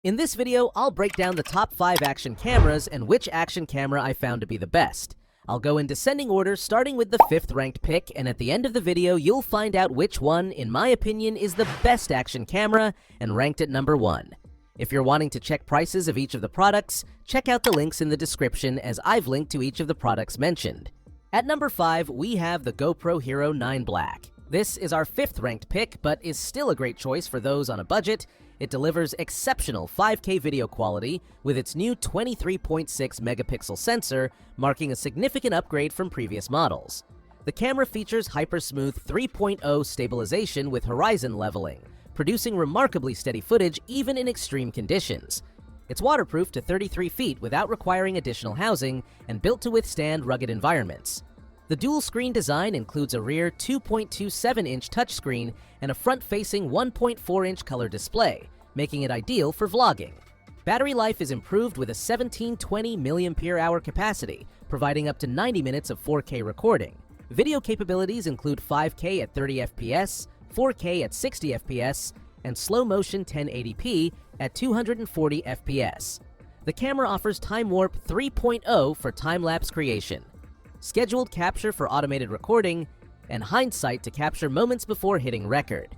In this video, I'll break down the top 5 action cameras and which action camera I found to be the best. I'll go in descending order, starting with the 5th ranked pick, and at the end of the video, you'll find out which one, in my opinion, is the best action camera and ranked at number 1. If you're wanting to check prices of each of the products, check out the links in the description as I've linked to each of the products mentioned. At number 5, we have the GoPro Hero 9 Black. This is our 5th ranked pick, but is still a great choice for those on a budget. It delivers exceptional 5K video quality with its new 23.6 megapixel sensor, marking a significant upgrade from previous models. The camera features hyper-smooth 3.0 stabilization with horizon leveling, producing remarkably steady footage even in extreme conditions. It's waterproof to 33 feet without requiring additional housing and built to withstand rugged environments. The dual-screen design includes a rear 2.27-inch touchscreen and a front-facing 1.4-inch color display, making it ideal for vlogging. Battery life is improved with a 1720 mAh capacity, providing up to 90 minutes of 4K recording. Video capabilities include 5K at 30 FPS, 4K at 60 FPS, and slow-motion 1080p at 240 FPS. The camera offers Time Warp 3.0 for time-lapse creation, scheduled capture for automated recording, and hindsight to capture moments before hitting record.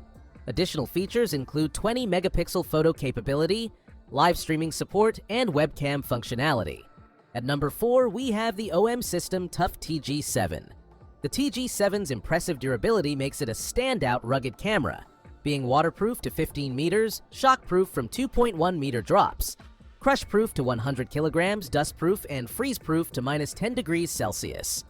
Additional features include 20 megapixel photo capability, live streaming support, and webcam functionality. At number 4, we have the OM System Tough TG7. The TG7's impressive durability makes it a standout rugged camera, being waterproof to 15 meters, shockproof from 2.1 meter drops, crush-proof to 100 kilograms, dust-proof, and freeze-proof to -10 degrees Celsius.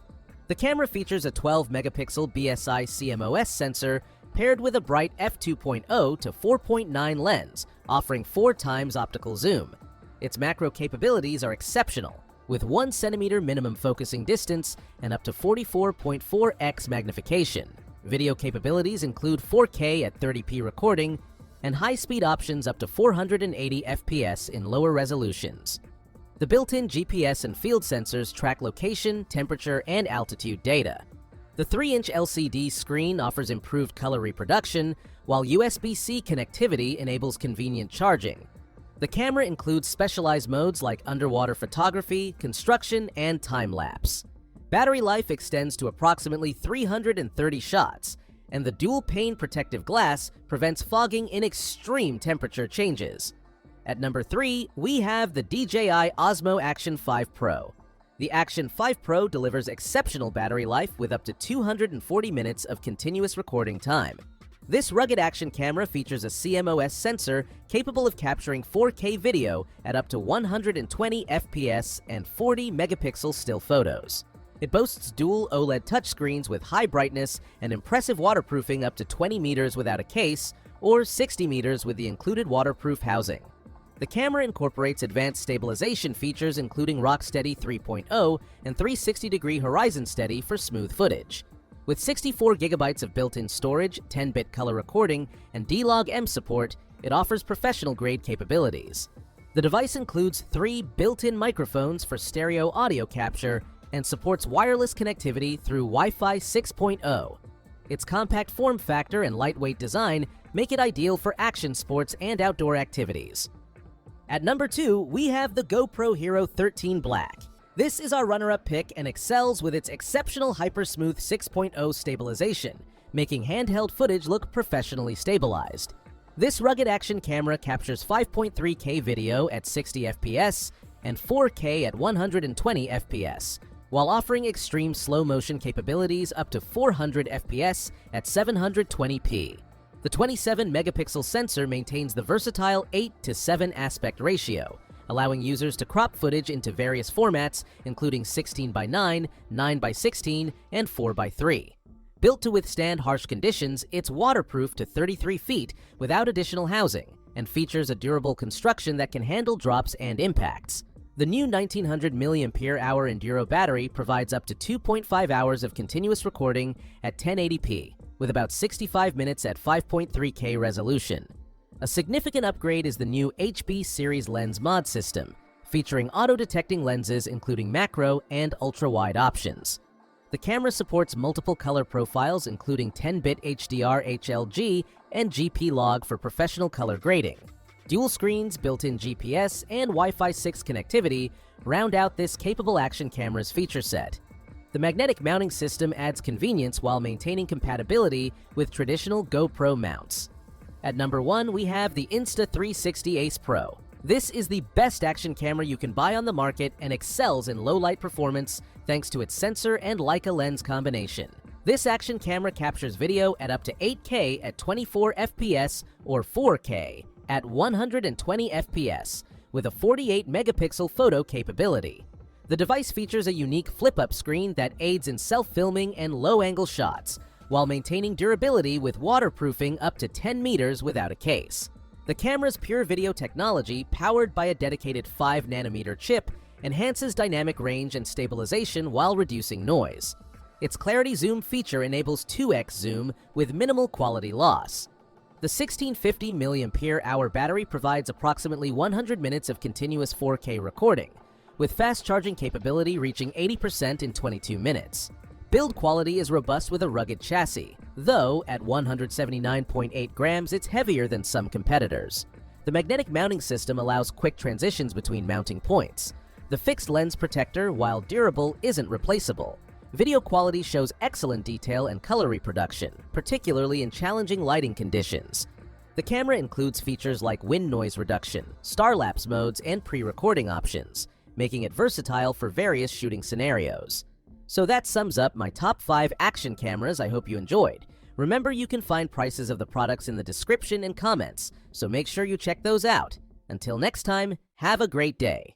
The camera features a 12 megapixel BSI CMOS sensor paired with a bright f2.0 to 4.9 lens, offering 4 times optical zoom. Its macro capabilities are exceptional, with 1 centimeter minimum focusing distance and up to 44.4x magnification. Video capabilities include 4K at 30p recording and high-speed options up to 480 FPS in lower resolutions. The built-in GPS and field sensors track location, temperature, and altitude data. The 3-inch LCD screen offers improved color reproduction, while USB-C connectivity enables convenient charging. The camera includes specialized modes like underwater photography, construction, and time-lapse. Battery life extends to approximately 330 shots, and the dual-pane protective glass prevents fogging in extreme temperature changes. At number 3, we have the DJI Osmo Action 5 Pro. The Action 5 Pro delivers exceptional battery life with up to 240 minutes of continuous recording time. This rugged action camera features a CMOS sensor capable of capturing 4K video at up to 120 FPS and 40 megapixel still photos. It boasts dual OLED touchscreens with high brightness and impressive waterproofing up to 20 meters without a case or 60 meters with the included waterproof housing. The camera incorporates advanced stabilization features including Rocksteady 3.0 and 360-degree horizon steady for smooth footage. With 64 gigabytes of built-in storage, 10-bit color recording, and D-Log-M support, it offers professional-grade capabilities. The device includes 3 built-in microphones for stereo audio capture and supports wireless connectivity through Wi-Fi 6.0. Its compact form factor and lightweight design make it ideal for action sports and outdoor activities. At number 2, we have the GoPro Hero 13 Black. This is our runner-up pick and excels with its exceptional hyper-smooth 6.0 stabilization, making handheld footage look professionally stabilized. This rugged action camera captures 5.3K video at 60 FPS and 4K at 120 FPS, while offering extreme slow-motion capabilities up to 400 FPS at 720p. The 27-megapixel sensor maintains the versatile 8:7 aspect ratio, allowing users to crop footage into various formats, including 16:9, 9:16, and 4:3. Built to withstand harsh conditions, it's waterproof to 33 feet without additional housing, and features a durable construction that can handle drops and impacts. The new 1900 mAh Enduro battery provides up to 2.5 hours of continuous recording at 1080p, with about 65 minutes at 5.3K resolution. A significant upgrade is the new HB Series lens mod system, featuring auto-detecting lenses including macro and ultra-wide options. The camera supports multiple color profiles including 10-bit HDR HLG and GP log for professional color grading. Dual screens, built-in GPS, and Wi-Fi 6 connectivity round out this capable action camera's feature set. The magnetic mounting system adds convenience while maintaining compatibility with traditional GoPro mounts. At number 1, we have the Insta360 Ace Pro. This is the best action camera you can buy on the market and excels in low-light performance thanks to its sensor and Leica lens combination. This action camera captures video at up to 8K at 24 FPS or 4K at 120 FPS with a 48 megapixel photo capability. The device features a unique flip-up screen that aids in self-filming and low-angle shots, while maintaining durability with waterproofing up to 10 meters without a case. The camera's pure video technology, powered by a dedicated 5nm chip, enhances dynamic range and stabilization while reducing noise. Its clarity zoom feature enables 2x zoom with minimal quality loss. The 1650 mAh battery provides approximately 100 minutes of continuous 4K recording, with fast charging capability reaching 80% in 22 minutes. Build quality is robust with a rugged chassis, though at 179.8 grams it's heavier than some competitors. The magnetic mounting system allows quick transitions between mounting points. The fixed lens protector, while durable, isn't replaceable. Video quality shows excellent detail and color reproduction, particularly in challenging lighting conditions. The camera includes features like wind noise reduction, star-lapse modes, and pre-recording options, making it versatile for various shooting scenarios. So that sums up my top 5 action cameras I hope you enjoyed. Remember, you can find prices of the products in the description and comments, so make sure you check those out. Until next time, have a great day.